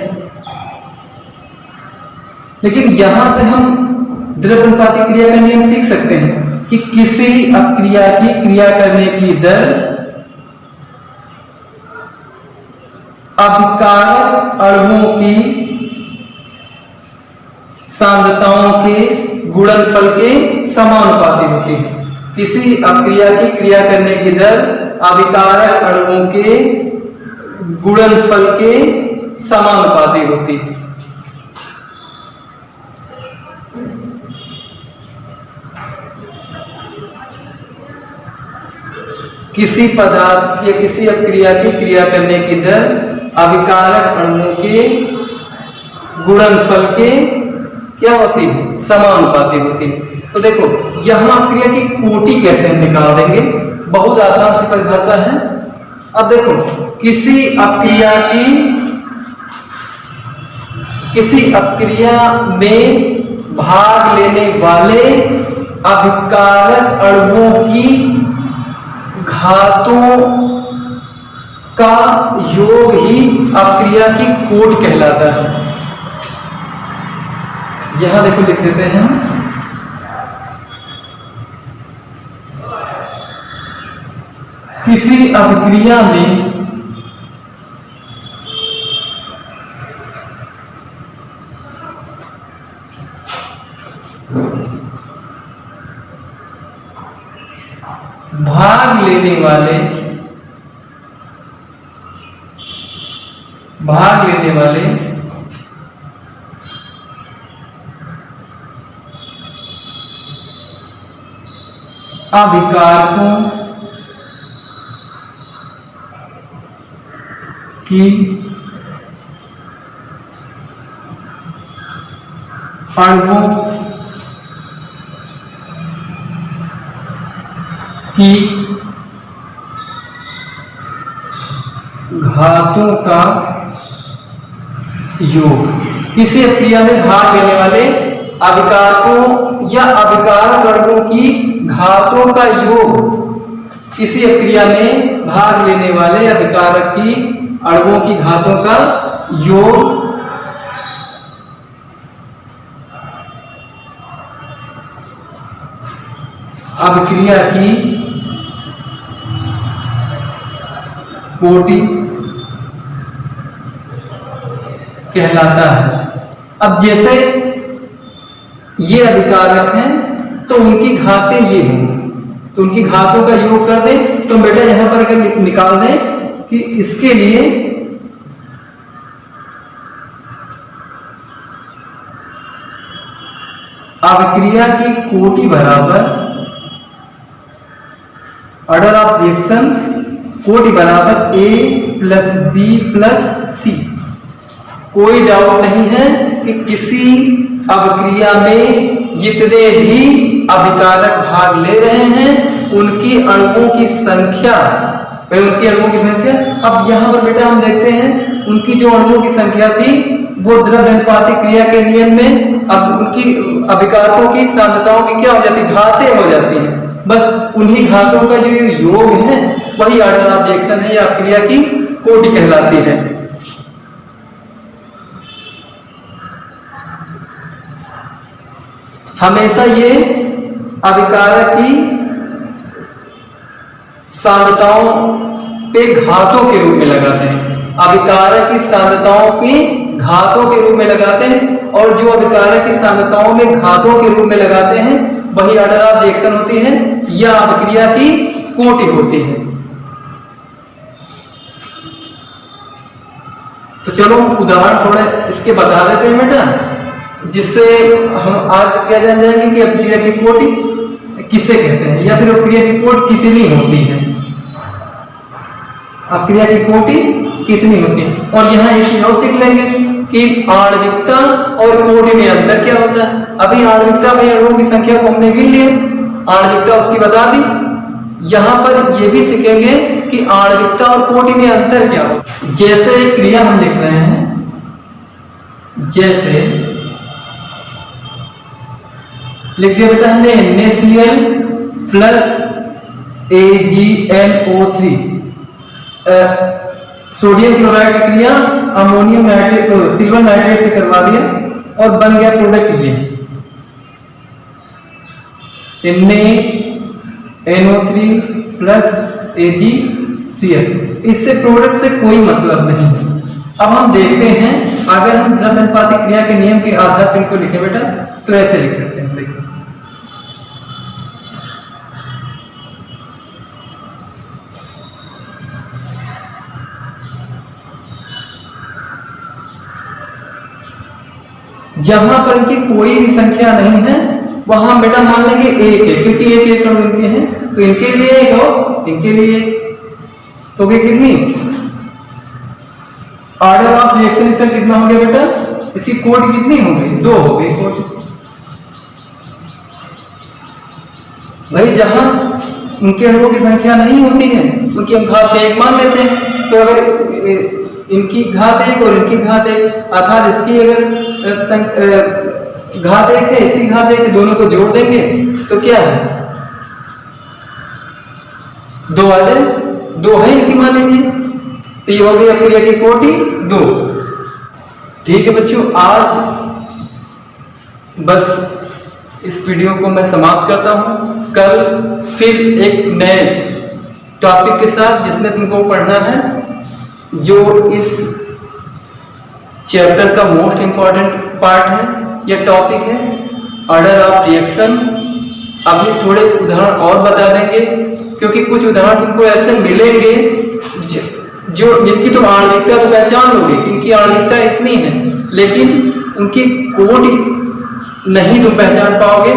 लेकिन यहां से हम द्रव्यानुपाती क्रिया का नियम सीख सकते हैं कि किसी अपक्रिया की क्रिया करने की दर अभिकारक अणुओं की सांद्रताओं के गुणनफल के समानुपाती होती है। किसी अपक्रिया की क्रिया करने की दर अभिकारक अणुओं के गुणनफल के समानुपाती होती है। किसी पदार्थ या किसी अपक्रिया की क्रिया करने की दर अभिकारक अणुओं के गुणनफल के क्या होती है, समानुपाती होती है। तो देखो यहां अपक्रिया की कोटि कैसे हम निकाल देंगे, बहुत आसान सी परिभाषा है। अब देखो किसी अपक्रिया में भाग लेने वाले अभिकारक अणुओं की घातों का योग ही अपक्रिया की कोट कहलाता है। यहां देखो लिख देते हैं हम, किसी अपक्रिया में भाग लेने वाले अभिकारकों की अणुओं की घातों का योग। किसी अपक्रिया में भाग लेने वाले अभिकारकों या अभिकारक अणुओं की घातों का योग, किसी अपक्रिया में भाग लेने वाले अभिकारक की अणुओं की घातों का योग अपक्रिया की कोटि कहलाता है। अब जैसे ये अभिकारक हैं तो उनकी घातें ये होंगी, तो उनकी घातों का योग कर दें। तो बेटा यहां पर अगर निकाल दें कि इसके लिए अभिक्रिया की कोटि बराबर ऑर्डर ऑफ रिएक्शन कोटि बराबर A plus B plus C। कोई डाउट नहीं है कि किसी अपक्रिया में जितने भी अभिकारक भाग ले रहे हैं उनकी अणुओं की संख्या, अब यहां पर बेटा हम देखते हैं उनकी जो अणुओं की संख्या थी वो द्रव्यानुपाती क्रिया के नियम में अब उनकी अभिकारकों की सांद्रताओं की क्या हो जाती, घातें हो जाती है। बस उन्हीं घातों का जो योग है वही ऑर्डर ऑफ रिएक्शन है या अपक्रिया की कोटि कहलाती है। हमेशा ये अभिकारक की सांद्रताओं पे घातों के रूप में लगाते हैं, अभिकारक की सांद्रताओं पे घातों के रूप में लगाते हैं, और जो अभिकारक की सांद्रताओं में घातों के रूप में लगाते हैं वही ऑर्डर ऑफ रिएक्शन होती है या अपक्रिया की कोटि होती है। तो चलो उदाहरण थोड़े इसके बता देते हैं बेटा, जिससे हम आज क्या जान जाएंगे कि अपक्रिया की कोटि किसे कहते हैं या फिर अपक्रिया की कोटि कितनी होती है, अपक्रिया की कोटि कितनी होती है। और यहाँ एक चीज और सीख लेंगे कि आणविकता और कोटि में अंतर क्या होता है। अभी आणविकता में अणुओं की संख्या को हमने गिन लिया, आणविकता उसकी बता दी। यहां पर ये भी सीखेंगे कि आणविकता और कोटि में अंतर क्या होता है। जैसे क्रिया हम लिख रहे हैं, जैसे लिख दिया बेटा हमने NaCl plus AgNO3 sodium chloride की क्रिया अमोनियम नाइट्रेट सिल्वर नाइट्रेट से करवा दिया और बन गया प्रोडक्ट ये NaNO3 प्लस AgCl। इससे प्रोडक्ट से कोई मतलब नहीं है। अब हम देखते हैं अगर हम द्रव्य अनुपातिक क्रिया के नियम के आधार पर इनको लिखे बेटा तो ऐसे लिख सकते हैं। देखिए जहां पर इनकी कोई भी संख्या नहीं है वहां बेटा मान लेंगे एक है, क्योंकि एक इलेक्ट्रॉन इनके हैं तो इनके लिए एक और इनके लिए तो कितनी ऑर्डर ऑफ रिएक्शन इसका कितना हो गया बेटा, इसकी कोट कितनी हो गई, 2 हो गई कोट। भाई जहां उनके अणुओं की संख्या नहीं होती है उनकी हम घात 1 मान लेते हैं। तो अगर इनकी घात 1 और इनकी घात 1 अर्थात इसकी अगर घात 1 है इसकी घात 1 है, दोनों को जोड़ देंगे तो क्या है 2 आ जाए, 2 है इनकी मान लीजिए तो ये हो गई क्रिया की कोटि 2। ठीक है बच्चों, आज बस इस वीडियो को मैं समाप्त करता हूं। कल फिर एक नए टॉपिक के साथ जिसमें तुमको पढ़ना है जो इस चैप्टर का मोस्ट इंपॉर्टेंट पार्ट है या टॉपिक है, ऑर्डर ऑफ रिएक्शन। अभी थोड़े उदाहरण और बता देंगे क्योंकि कुछ उदाहरण तुमको ऐसे मिलेंगे जो जिनकी तुम आणविकता तो पहचान लोगे कि इनकी आणविकता इतनी है, लेकिन उनकी कोट नहीं तुम पहचान पाओगे।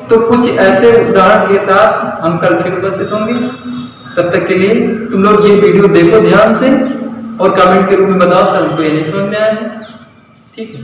तो कुछ ऐसे उदाहरण के साथ हम कल फिर उपस्थित होंगे। तब तक के लिए तुम लोग ये वीडियो देखो ध्यान से और कमेंट के रूप में बताओ सर हमको ये नहीं समझ में आया है। ठीक है।